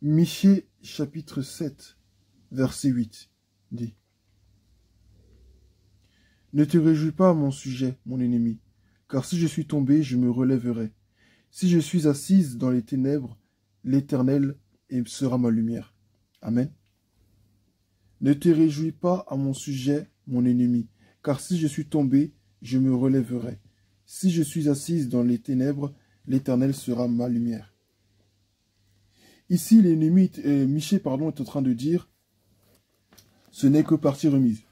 Michée chapitre 7, verset 8 dit: Ne te réjouis pas à mon sujet, mon ennemi, car si je suis tombé, je me relèverai. Si je suis assise dans les ténèbres, l'Éternel sera ma lumière. Amen. Ne te réjouis pas à mon sujet, mon ennemi, car si je suis tombé, je me relèverai. Si je suis assise dans les ténèbres, l'Éternel sera ma lumière. Ici, l'ennemi, Michée, est en train de dire, ce n'est que partie remise.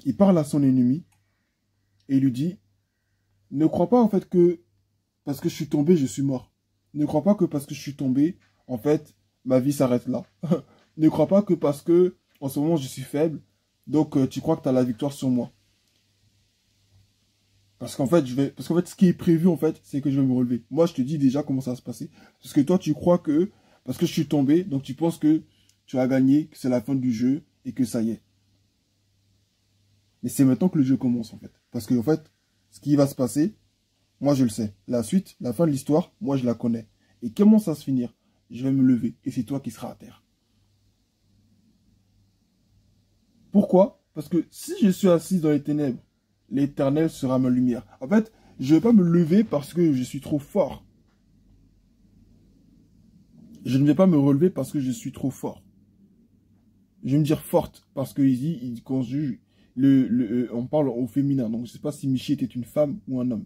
Il parle à son ennemi et il lui dit, ne crois pas en fait que parce que je suis tombé, je suis mort. Ne crois pas que parce que je suis tombé, en fait, ma vie s'arrête là. Ne crois pas que parce que en ce moment je suis faible, donc tu crois que tu as la victoire sur moi. Parce qu'en fait, ce qui est prévu, en fait, c'est que je vais me relever. Moi, je te dis déjà comment ça va se passer. Parce que toi, tu crois que, parce que je suis tombé, donc tu penses que tu as gagné, que c'est la fin du jeu, et que ça y est. Mais c'est maintenant que le jeu commence, en fait. Parce que, en fait, ce qui va se passer, moi, je le sais. La suite, la fin de l'histoire, moi, je la connais. Et comment ça va se finir? Je vais me lever, et c'est toi qui seras à terre. Pourquoi? Parce que si je suis assis dans les ténèbres, l'Éternel sera ma lumière. En fait, je ne vais pas me lever parce que je suis trop fort. Je ne vais pas me relever parce que je suis trop fort. Je vais me dire forte parce qu'il conjugue, on parle au féminin. Donc je ne sais pas si Michée était une femme ou un homme.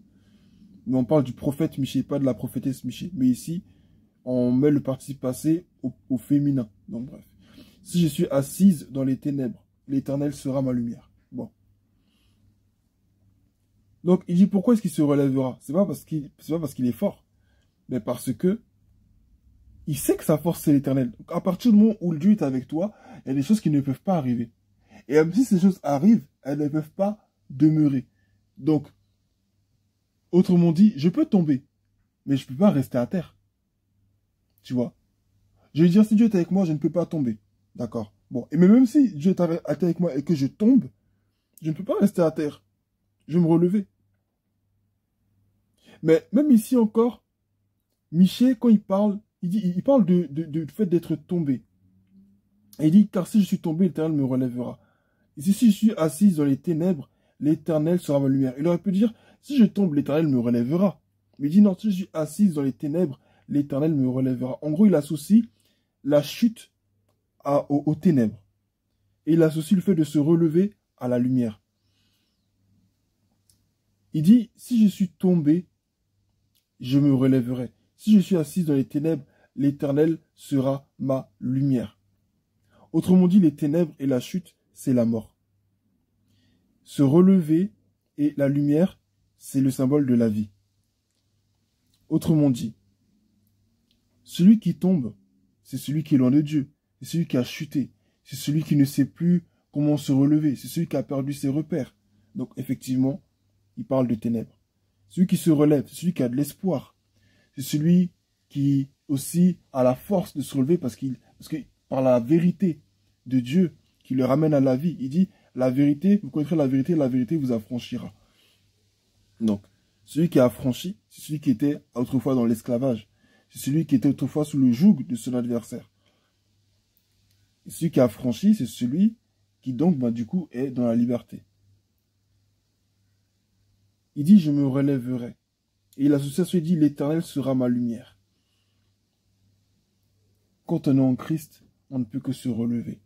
Mais on parle du prophète Michée, pas de la prophétesse Michée. Mais ici, on met le participe passé au féminin. Donc bref. Si je suis assise dans les ténèbres, l'Éternel sera ma lumière. Bon. Donc il dit pourquoi est-ce qu'il se relèvera? C'est pas parce qu'il est fort, mais parce que il sait que sa force c'est l'Éternel. Donc à partir du moment où Dieu est avec toi, il y a des choses qui ne peuvent pas arriver. Et même si ces choses arrivent, elles ne peuvent pas demeurer. Donc, autrement dit, je peux tomber, mais je ne peux pas rester à terre. Tu vois? Je veux dire, si Dieu est avec moi, je ne peux pas tomber. D'accord? Bon, et même si Dieu est avec moi et que je tombe, je ne peux pas rester à terre. Je vais me relever. Mais même ici encore, Michée, quand il parle, il parle du fait d'être tombé. Et il dit, car si je suis tombé, l'Éternel me relèvera. Et si je suis assise dans les ténèbres, l'Éternel sera ma lumière. Il aurait pu dire, si je tombe, l'Éternel me relèvera. Mais il dit, non, si je suis assise dans les ténèbres, l'Éternel me relèvera. En gros, il associe la chute aux ténèbres. Et il associe le fait de se relever à la lumière. Il dit, si je suis tombé, je me relèverai. Si je suis assise dans les ténèbres, l'Éternel sera ma lumière. Autrement dit, les ténèbres et la chute, c'est la mort. Se relever et la lumière, c'est le symbole de la vie. Autrement dit, celui qui tombe, c'est celui qui est loin de Dieu. C'est celui qui a chuté. C'est celui qui ne sait plus comment se relever. C'est celui qui a perdu ses repères. Donc effectivement, il parle de ténèbres. Celui qui se relève, c'est celui qui a de l'espoir. C'est celui qui aussi a la force de se relever parce que par la vérité de Dieu qui le ramène à la vie, il dit, la vérité, vous connaîtrez la vérité vous affranchira. Donc, celui qui a affranchi, c'est celui qui était autrefois dans l'esclavage. C'est celui qui était autrefois sous le joug de son adversaire. Et celui qui a affranchi, c'est celui qui donc, du coup, est dans la liberté. Il dit, je me relèverai. Et l'association dit, l'Éternel sera ma lumière. Quand on est en Christ, on ne peut que se relever.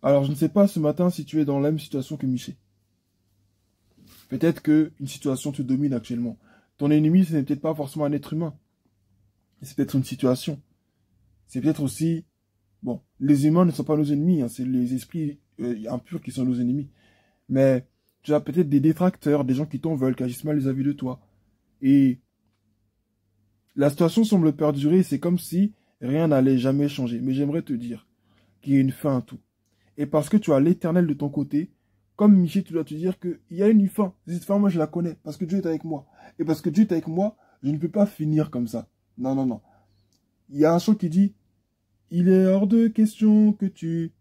Alors, je ne sais pas ce matin si tu es dans la même situation que Michée. Peut-être qu'une situation te domine actuellement. Ton ennemi, ce n'est peut-être pas forcément un être humain. C'est peut-être une situation. C'est peut-être aussi... Bon, les humains ne sont pas nos ennemis, hein, c'est les esprits impurs qui sont nos ennemis. Mais tu as peut-être des détracteurs, des gens qui t'en veulent, qui agissent mal vis-à-vis de toi. Et la situation semble perdurer, c'est comme si rien n'allait jamais changer. Mais j'aimerais te dire qu'il y a une fin à tout. Et parce que tu as l'Éternel de ton côté, comme Michée, tu dois te dire qu'il y a une fin. Cette fin, moi, je la connais, parce que Dieu est avec moi. Et parce que Dieu est avec moi, je ne peux pas finir comme ça. Non, non, non. Il y a un chant qui dit, « Il est hors de question que tu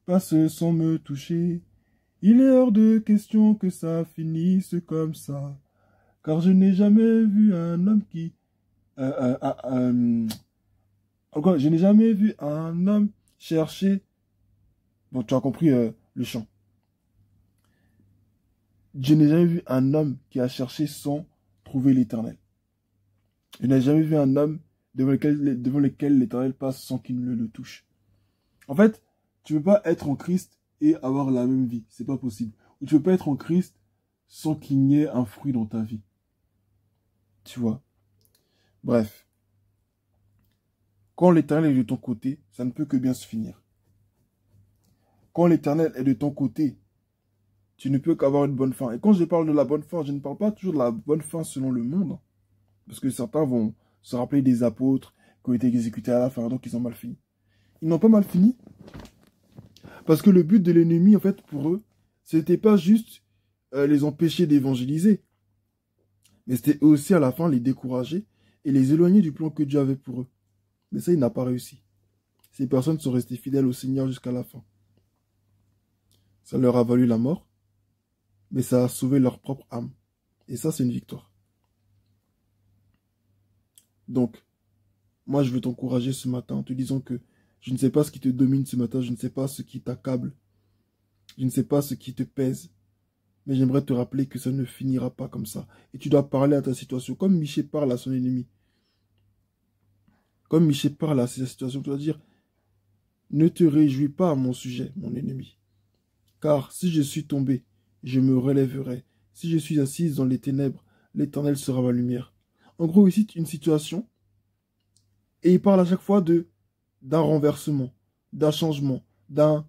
passes sans me toucher. Il est hors de question que ça finisse comme ça. Car je n'ai jamais vu un homme qui Encore, je n'ai jamais vu un homme chercher. Bon, tu as compris le chant. Je n'ai jamais vu un homme qui a cherché sans trouver l'Éternel. Je n'ai jamais vu un homme devant lequel l'Éternel passe sans qu'il ne le touche. En fait, tu ne peux pas être en Christ et avoir la même vie. C'est pas possible. Ou tu ne peux pas être en Christ sans qu'il n'y ait un fruit dans ta vie. Tu vois. Bref. Quand l'Éternel est de ton côté, ça ne peut que bien se finir. Quand l'Éternel est de ton côté, tu ne peux qu'avoir une bonne fin. Et quand je parle de la bonne fin, je ne parle pas toujours de la bonne fin selon le monde. Parce que certains vont se rappeler des apôtres qui ont été exécutés à la fin, donc ils ont mal fini. Ils n'ont pas mal fini. Parce que le but de l'ennemi, en fait, pour eux, c'était pas juste les empêcher d'évangéliser. Mais c'était aussi à la fin les décourager et les éloigner du plan que Dieu avait pour eux. Mais ça, il n'a pas réussi. Ces personnes sont restées fidèles au Seigneur jusqu'à la fin. Ça leur a valu la mort, mais ça a sauvé leur propre âme. Et ça, c'est une victoire. Donc, moi, je veux t'encourager ce matin en te disant que je ne sais pas ce qui te domine ce matin, je ne sais pas ce qui t'accable, je ne sais pas ce qui te pèse, mais j'aimerais te rappeler que ça ne finira pas comme ça. Et tu dois parler à ta situation, comme Michée parle à son ennemi. Comme Michée parle à sa situation, tu dois dire, ne te réjouis pas à mon sujet, mon ennemi. Car si je suis tombé, je me relèverai. Si je suis assise dans les ténèbres, l'Éternel sera ma lumière. En gros, ici, une situation, et il parle à chaque fois d'un renversement, d'un changement, d'un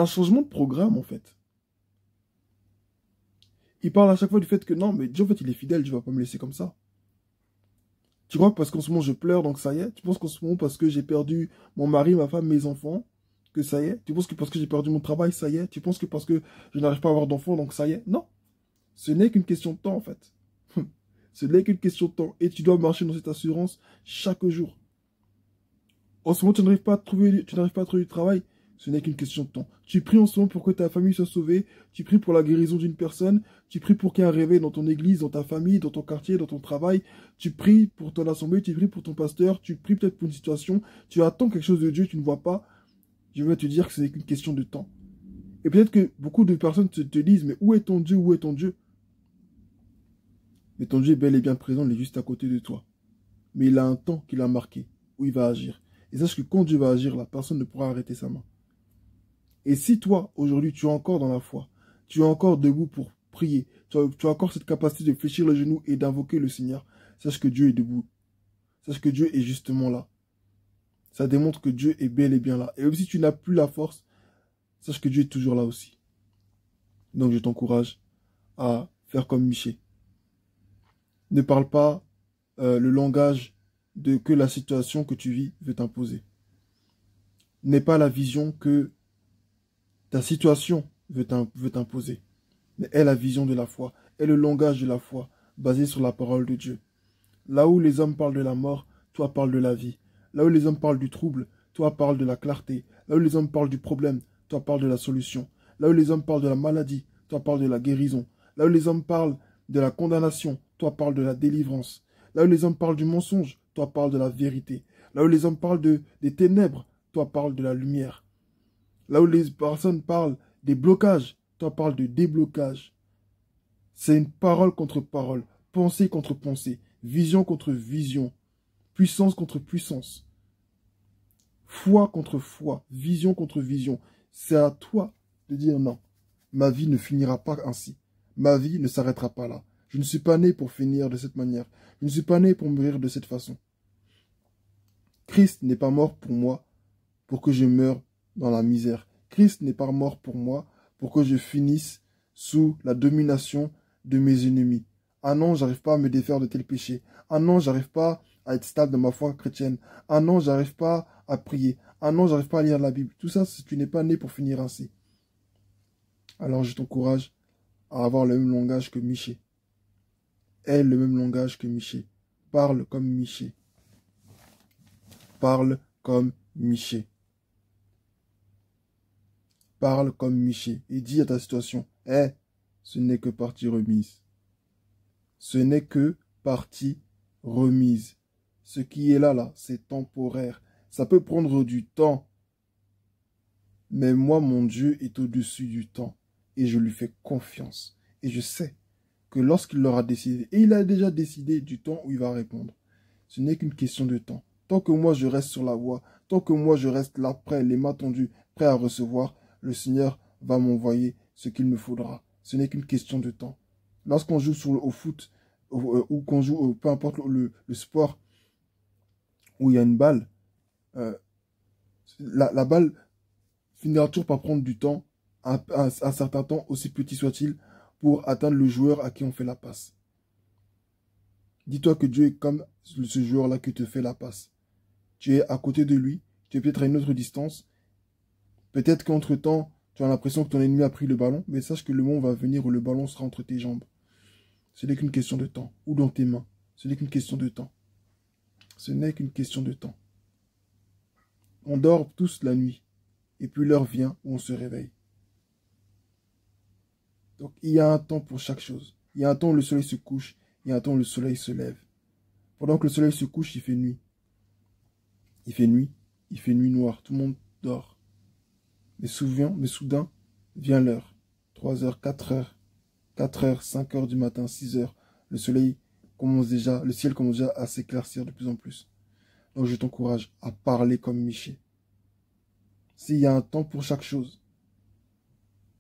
changement de programme, en fait. Il parle à chaque fois du fait que non, mais Dieu, en fait, il est fidèle, Dieu va pas me laisser comme ça. Tu crois que parce qu'en ce moment, je pleure, donc ça y est? Tu penses qu'en ce moment, parce que j'ai perdu mon mari, ma femme, mes enfants, que ça y est? Tu penses que parce que j'ai perdu mon travail, ça y est? Tu penses que parce que je n'arrive pas à avoir d'enfants, donc ça y est? Non. Ce n'est qu'une question de temps, en fait. Ce n'est qu'une question de temps. Et tu dois marcher dans cette assurance chaque jour. En ce moment, tu n'arrives pas à trouver du travail. Ce n'est qu'une question de temps. Tu pries en ce moment pour que ta famille soit sauvée. Tu pries pour la guérison d'une personne. Tu pries pour qu'il y ait un réveil dans ton église, dans ta famille, dans ton quartier, dans ton travail. Tu pries pour ton assemblée. Tu pries pour ton pasteur. Tu pries peut-être pour une situation. Tu attends quelque chose de Dieu, tu ne vois pas. Je vais te dire que ce n'est qu'une question de temps. Et peut-être que beaucoup de personnes te disent, mais où est ton Dieu? Où est ton Dieu? Mais ton Dieu est bel et bien présent, il est juste à côté de toi. Mais il a un temps qu'il a marqué, où il va agir. Et sache que quand Dieu va agir, la personne ne pourra arrêter sa main. Et si toi, aujourd'hui, tu es encore dans la foi, tu es encore debout pour prier, tu as encore cette capacité de fléchir les genoux et d'invoquer le Seigneur, sache que Dieu est debout. Sache que Dieu est justement là. Ça démontre que Dieu est bel et bien là. Et même si tu n'as plus la force, sache que Dieu est toujours là aussi. Donc je t'encourage à faire comme Michée. Ne parle pas le langage que la situation que tu vis veut t'imposer. N'est pas la vision que ta situation veut t'imposer. Mais est la vision de la foi, est le langage de la foi, basé sur la parole de Dieu. Là où les hommes parlent de la mort, toi parles de la vie. Là où les hommes parlent du trouble, toi parles de la clarté. Là où les hommes parlent du problème, toi parles de la solution. Là où les hommes parlent de la maladie, toi parles de la guérison. Là où les hommes parlent de la condamnation, toi parles de la délivrance. Là où les hommes parlent du mensonge, toi parles de la vérité. Là où les hommes parlent des ténèbres, toi parles de la lumière. Là où les personnes parlent des blocages, toi parles de déblocage. C'est une parole contre parole, pensée contre pensée, vision contre vision, puissance contre puissance, foi contre foi, vision contre vision. C'est à toi de dire non. Ma vie ne finira pas ainsi. Ma vie ne s'arrêtera pas là. Je ne suis pas né pour finir de cette manière. Je ne suis pas né pour mourir de cette façon. Christ n'est pas mort pour moi pour que je meure dans la misère. Christ n'est pas mort pour moi pour que je finisse sous la domination de mes ennemis. Ah non, j'arrive pas à me défaire de tel péché. Ah non, j'arrive pas à être stable dans ma foi chrétienne. Ah non, j'arrive pas à prier. Ah non, j'arrive pas à lire la Bible. Tout ça, tu n'es pas né pour finir ainsi. Alors je t'encourage à avoir le même langage que Michée. Aie le même langage que Michée. Parle comme Michée. Parle comme Michée. Parle comme Michée. Et dis à ta situation, ce n'est que partie remise. Ce n'est que partie remise. Ce qui est là, c'est temporaire. Ça peut prendre du temps. Mais moi, mon Dieu est au-dessus du temps. Et je lui fais confiance. Et je sais que lorsqu'il l'aura décidé, et il a déjà décidé du temps où il va répondre, ce n'est qu'une question de temps. Tant que moi, je reste sur la voie, tant que moi, je reste là, prêt, les mains tendues, prêt à recevoir, le Seigneur va m'envoyer ce qu'il me faudra. Ce n'est qu'une question de temps. Lorsqu'on joue au foot, ou qu'on joue, peu importe le sport, où il y a une balle, la balle finira toujours par prendre du temps, un certain temps, aussi petit soit-il, pour atteindre le joueur à qui on fait la passe. Dis-toi que Dieu est comme ce joueur-là qui te fait la passe. Tu es à côté de lui, tu es peut-être à une autre distance. Peut-être qu'entre-temps, tu as l'impression que ton ennemi a pris le ballon, mais sache que le moment va venir où le ballon sera entre tes jambes. Ce n'est qu'une question de temps, ou dans tes mains. Ce n'est qu'une question de temps. Ce n'est qu'une question de temps. On dort tous la nuit, et puis l'heure vient où on se réveille. Donc il y a un temps pour chaque chose. Il y a un temps où le soleil se couche, il y a un temps où le soleil se lève. Pendant que le soleil se couche, il fait nuit. Il fait nuit, il fait nuit noire, tout le monde dort. Mais soudain, vient l'heure. 3 heures, 4 heures, 4 heures, 5 heures du matin, 6 heures. Le ciel commence déjà à s'éclaircir de plus en plus. Donc je t'encourage à parler comme Michée. S'il y a un temps pour chaque chose,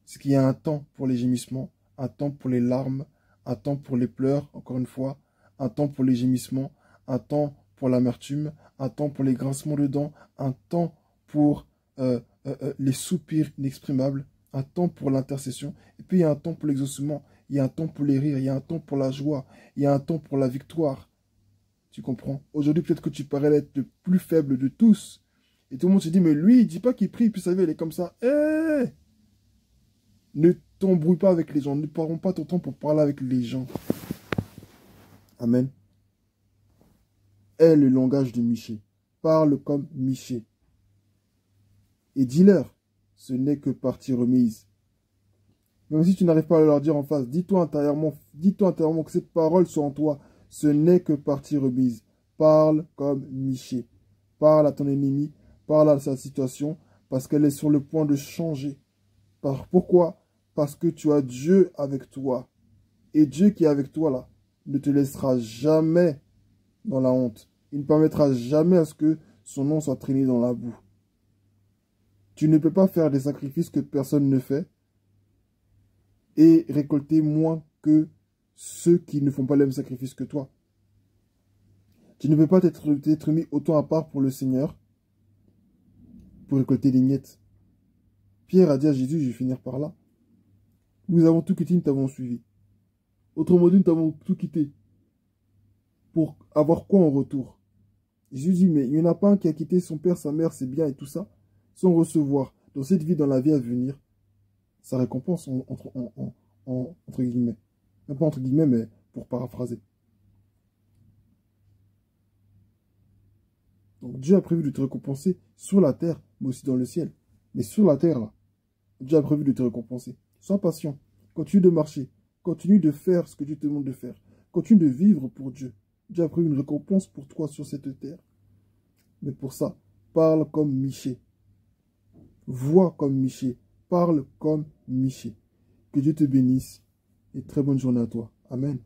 c'est qu'il y a un temps pour les gémissements, un temps pour les larmes, un temps pour les pleurs, encore une fois, un temps pour les gémissements, un temps pour l'amertume, un temps pour les grincements de dents, un temps pour les soupirs inexprimables, un temps pour l'intercession, et puis il y a un temps pour l'exaucement, il y a un temps pour les rires, il y a un temps pour la joie, il y a un temps pour la victoire. Tu comprends? Aujourd'hui, peut-être que tu parais être le plus faible de tous. Et tout le monde se dit, mais lui, il dit pas qu'il prie, puis sa vie, elle est comme ça. Ne t'embrouille pas avec les gens, ne prends pas ton temps pour parler avec les gens. Amen. Est le langage de Michée. Parle comme Michée. Et dis-leur, ce n'est que partie remise. Même si tu n'arrives pas à leur dire en face, dis-toi intérieurement que cette parole soit en toi. Ce n'est que partie remise. Parle comme Michée. Parle à ton ennemi, parle à sa situation, parce qu'elle est sur le point de changer. Pourquoi? Parce que tu as Dieu avec toi. Et Dieu qui est avec toi là, ne te laissera jamais dans la honte. Il ne permettra jamais à ce que son nom soit traîné dans la boue. Tu ne peux pas faire des sacrifices que personne ne fait et récolter moins que ceux qui ne font pas les mêmes sacrifices que toi. Tu ne peux pas t'être mis autant à part pour le Seigneur pour récolter des miettes. Pierre a dit à Jésus, je vais finir par là. Nous avons tout quitté, nous t'avons suivi. Autrement dit, nous t'avons tout quitté. Pour avoir quoi en retour? Jésus dit, mais il n'y en a pas un qui a quitté son père, sa mère, ses biens et tout ça, sans recevoir, dans cette vie, dans la vie à venir, sa récompense, entre guillemets. Même pas entre guillemets, mais pour paraphraser. Donc Dieu a prévu de te récompenser sur la terre, mais aussi dans le ciel. Mais sur la terre, là, Dieu a prévu de te récompenser. Sois patient. Continue de marcher. Continue de faire ce que Dieu te demande de faire. Continue de vivre pour Dieu. Dieu a prévu une récompense pour toi sur cette terre. Mais pour ça, parle comme Michée. Vois comme Michée. Parle comme Michée. Que Dieu te bénisse et très bonne journée à toi. Amen.